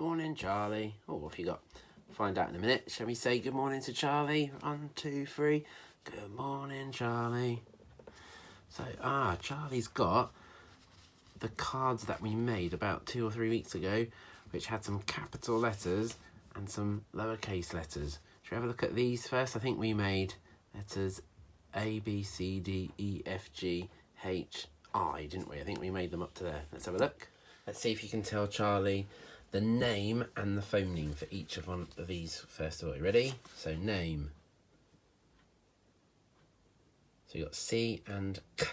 Morning, Charlie. Oh, what have you got? Find out in a minute. Shall we say good morning to Charlie? 1, 2, 3. Good morning, Charlie. So, Charlie's got the cards that we made about 2 or 3 weeks ago, which had some capital letters and some lowercase letters. Shall we have a look at these first? I think we made letters A, B, C, D, E, F, G, H, I, didn't we? I think we made them up to there. Let's have a look. Let's see if you can tell Charlie the name and the phoneme for each of one of these first of all. You ready? So name. So you got C and K.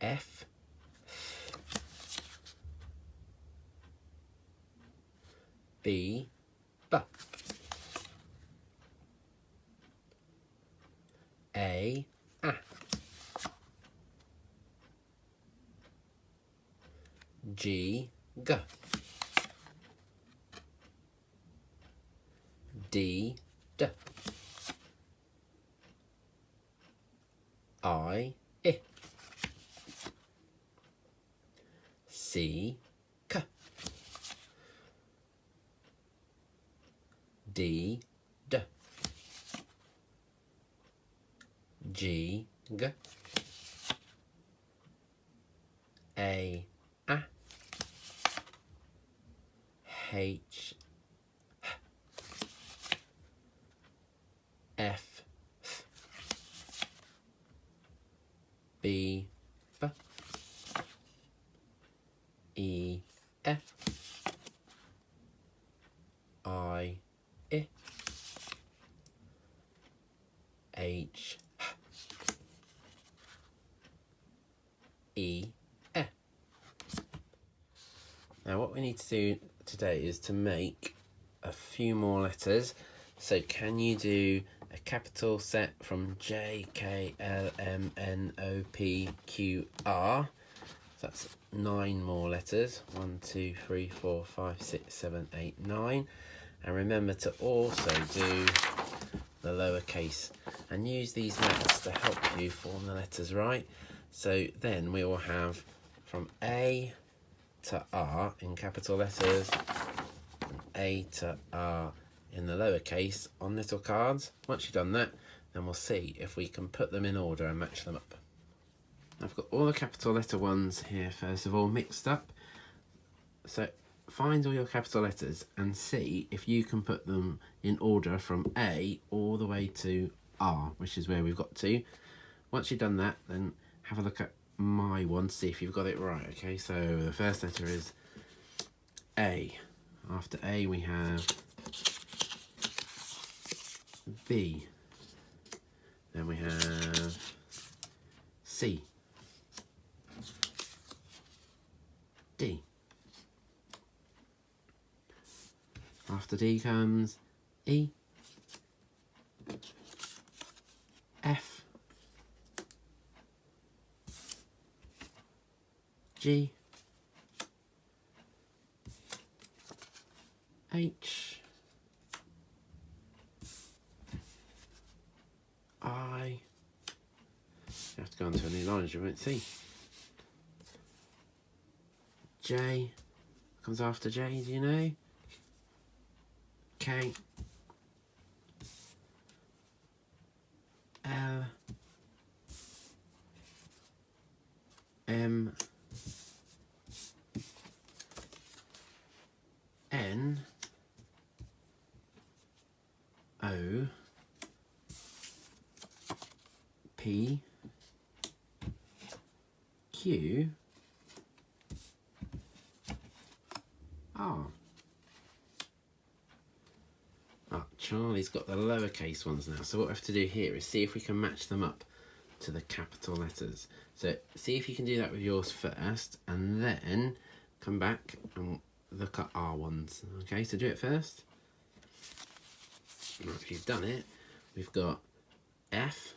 F. B. B. A. A. G. G. D. D. I. I. C. K. D. D. G. G. A. A. H. F. B. B. E. F. I. I. H. E. F. Now what we need to do today is to make a few more letters. So can you do a capital set from J, K, L, M, N, O, P, Q, R? So that's 9 more letters. 1, 2, 3, 4, 5, 6, 7, 8, 9. And remember to also do the lowercase and use these maths to help you form the letters right. So then we will have from A to R in capital letters and A to R in the lowercase on little cards. Once you've done that, then we'll see if we can put them in order and match them up. I've got all the capital letter ones here first of all mixed up. So find all your capital letters and see if you can put them in order from A all the way to R, which is where we've got to. Once you've done that, then have a look at my one to see if you've got it right. Okay, so the first letter is A. After A we have B. Then we have C. D. After D comes E. F. G. H. I. You have to go onto a new line as you won't see. J comes after J, do you know? K. L. M. N. O. P. Q. R. Charlie's got the lowercase ones now, so what we have to do here is see if we can match them up to the capital letters. So see if you can do that with yours first, and then come back and look at our ones. Okay, so do it first. After you've done it, we've got F.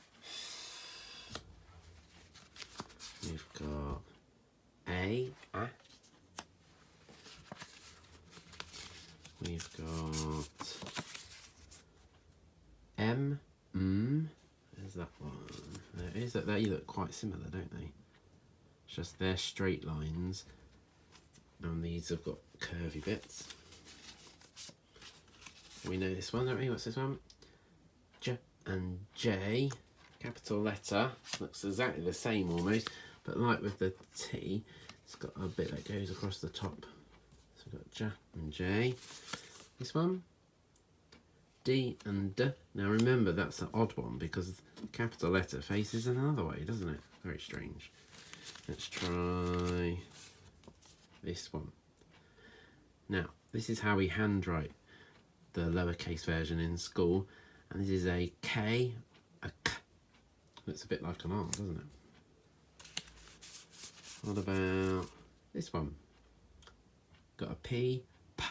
We've got A. We've got M. There's that one. There it is. They look quite similar, don't they? just they're straight lines, and these have got curvy bits. We know this one, don't we? What's this one? J and J, capital letter, looks exactly the same almost, but like with the T, it's got a bit that goes across the top. So we've got J and J. This one, D and D. Now remember, that's an odd one because the capital letter faces another way, doesn't it? Very strange. Let's try this one. Now, this is how we handwrite the lowercase version in school, and this is a K, a K. Looks a bit like an R, doesn't it? What about this one? Got a P, P.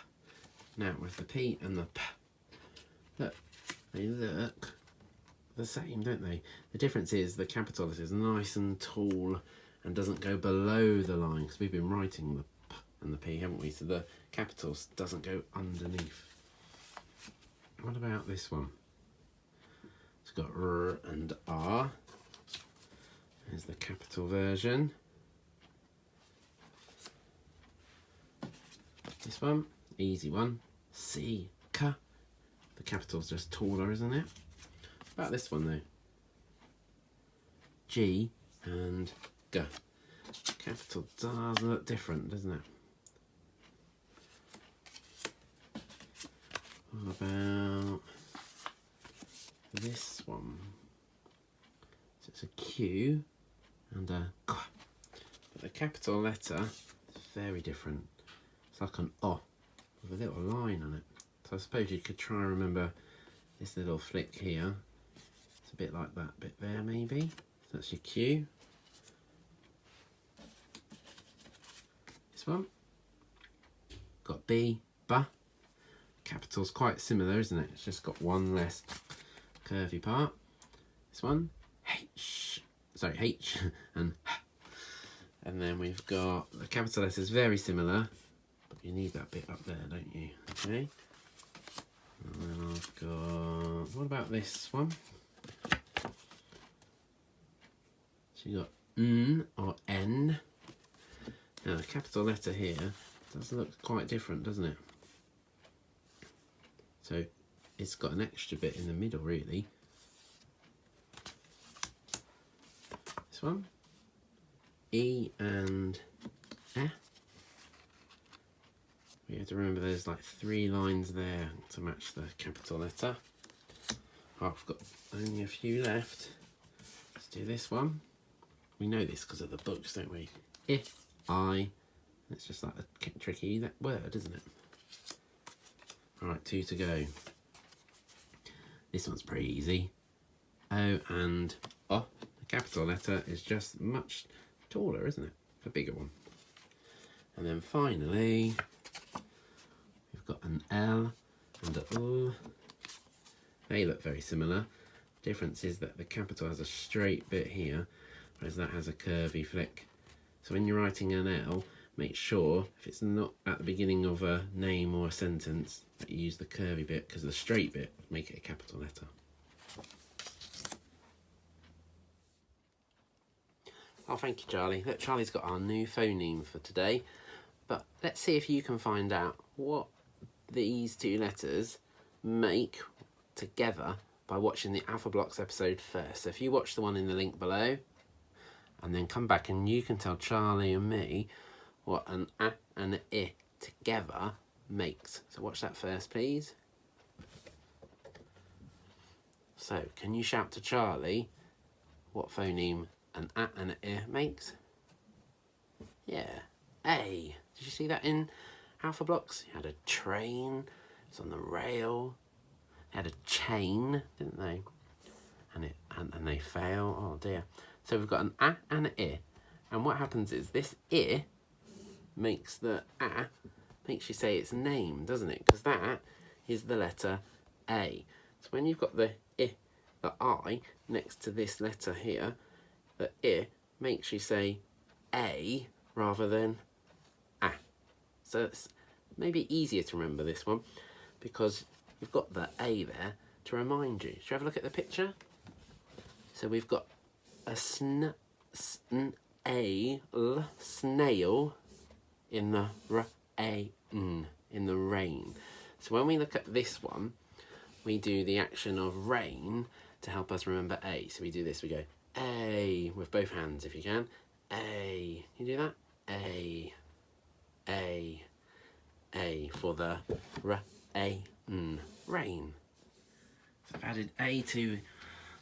Now, with the P and the P, look, they look the same, don't they? The difference is the capital letter is nice and tall and doesn't go below the line, because we've been writing the P and the P, haven't we? So the capitals doesn't go underneath. What about this one? It's got R and R. There's the capital version. This one, easy one. C, K. The capital's just taller, isn't it? What about this one though? G and G. Capital does look different, doesn't it? What about this one? So it's a Q and a K. But the capital letter is very different. It's like an O with a little line on it. So I suppose you could try and remember this little flick here. It's a bit like that bit there maybe. So that's your Q. This one. Got B, B. Capital's quite similar, isn't it? It's just got one less curvy part. This one, H, sorry, H and H. And then we've got the capital letters very similar, but you need that bit up there, don't you? Okay. And then I've got, what about this one? So you got N or N. Now the capital letter here does look quite different, doesn't it? So it's got an extra bit in the middle, really. This one, E and E. We have to remember there's like 3 lines there to match the capital letter. Oh, I've got only a few left. Let's do this one. We know this because of the books, don't we? I. It's just like a tricky word, isn't it? Alright, 2 to go. This one's pretty easy. O and O. The capital letter is just much taller, isn't it? A bigger one. And then finally, we've got an L and an U. They look very similar. Difference is that the capital has a straight bit here, whereas that has a curvy flick. So when you're writing an L, make sure, if it's not at the beginning of a name or a sentence, that you use the curvy bit, because the straight bit would make it a capital letter. Oh, thank you, Charlie. Look, Charlie's got our new phoneme for today. But let's see if you can find out what these 2 letters make together by watching the Alpha Blocks episode first. So if you watch the one in the link below, and then come back and you can tell Charlie and me what an A and an I together makes. So watch that first, please. So, can you shout to Charlie what phoneme an A and an I makes? Yeah, A. Did you see that in Alpha Blocks? You had a train, it's on the rail. They had a chain, didn't they? And they fail. Oh dear. So we've got an A and an I. And what happens is this I makes the A, makes you say its name, doesn't it? Because that is the letter A. So when you've got the I next to this letter here, the I makes you say A rather than A. So it's maybe easier to remember this one because you've got the A there to remind you. Should we have a look at the picture? So we've got a snail in the rain, in the rain. So when we look at this one, we do the action of rain to help us remember A. So we do this, we go A with both hands if you can. A. Can you do that? A. A for the rain. So I've added A to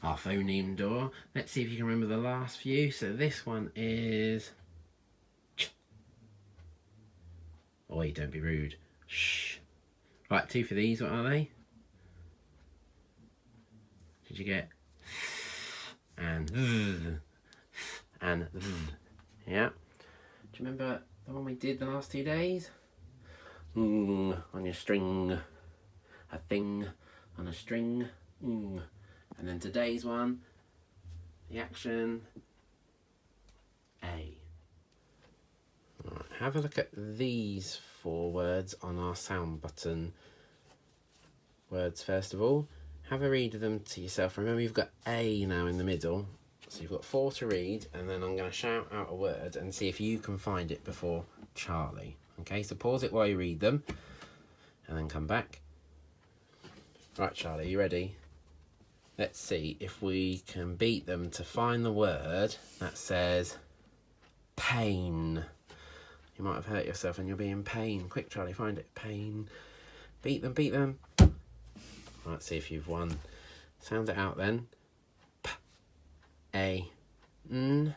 our phoneme door. Let's see if you can remember the last few. So this one is ch. Oi, don't be rude. Shh. Right, 2 for these. What are they? Did you get and yeah? Do you remember the one we did the last 2 days? On your string, a thing on a string. And then today's one, the action A. Right, have a look at these 4 words on our sound button. Words first of all. Have a read of them to yourself. Remember, you've got A now in the middle. So you've got 4 to read, and then I'm going to shout out a word and see if you can find it before Charlie. Okay, so pause it while you read them, and then come back. Right, Charlie, you ready? Let's see if we can beat them to find the word that says pain. You might have hurt yourself and you'll be in pain. Quick, Charlie, find it. Pain. Beat them, beat them. Let's see if you've won. Sound it out then. P-A-N.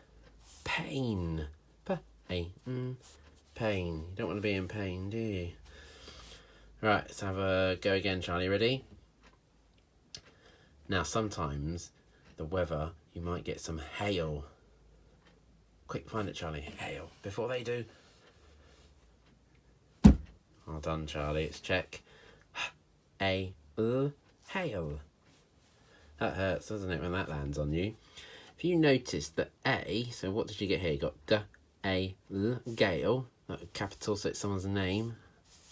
Pain. P-A-N. Pain. You don't want to be in pain, do you? Right, let's have a go again, Charlie. Ready? Now, sometimes the weather, you might get some hail. Quick, find it, Charlie. Hail. Before they do. Well done, Charlie. It's check. Hail. That hurts, doesn't it, when that lands on you? If you notice that A, so what did you get here? You got G-A-L, Gale, capital, so it's someone's name.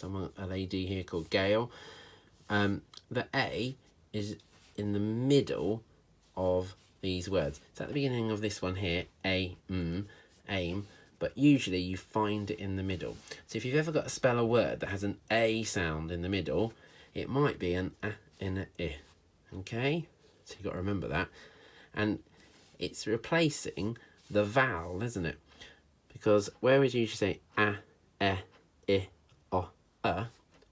A lady here called Gail. The A is in the middle of these words. It's at the beginning of this one here, aim, but usually you find it in the middle. So if you've ever got to spell a word that has an A sound in the middle, it might be an A in an I. Okay? So you've got to remember that. And it's replacing the vowel, isn't it? Because where would you usually say A, E, I, O,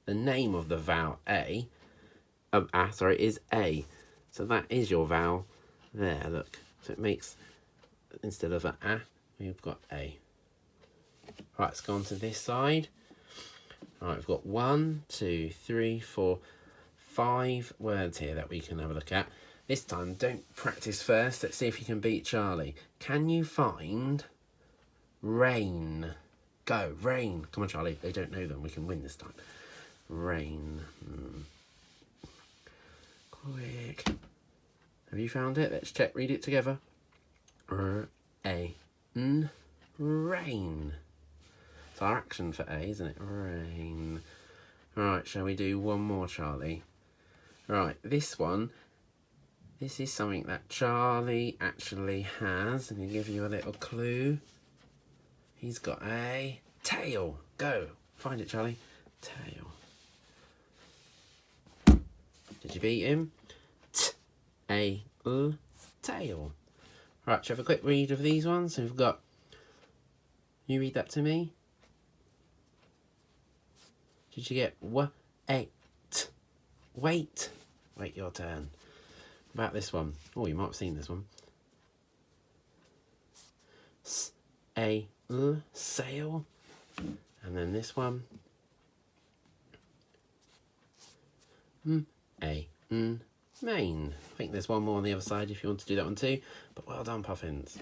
the name of the vowel is A. So that is your vowel there, look. So it makes, instead of an A, we've got A. Right, let's go on to this side. Right, we've got 1, 2, 3, 4, 5 words here that we can have a look at. This time, don't practice first. Let's see if you can beat Charlie. Can you find rain? Go, rain. Come on, Charlie. They don't know them. We can win this time. Rain. Quick. Have you found it? Let's check. Read it together. R-A-N. Rain. It's our action for A, isn't it? Rain. Right, shall we do one more, Charlie? Right, this one. This is something that Charlie actually has. Let me give you a little clue. He's got a tail. Go. Find it, Charlie. Tail. Did you beat him? T-A-L. Tail. Right, shall we have a quick read of these ones? So we've got... You read that to me. Did you get wait? Wait. Wait your turn. About this one. Oh, you might have seen this one. S-A-L, sail. And then this one. M-A-N, main. I think there's one more on the other side if you want to do that one too. But well done, Puffins.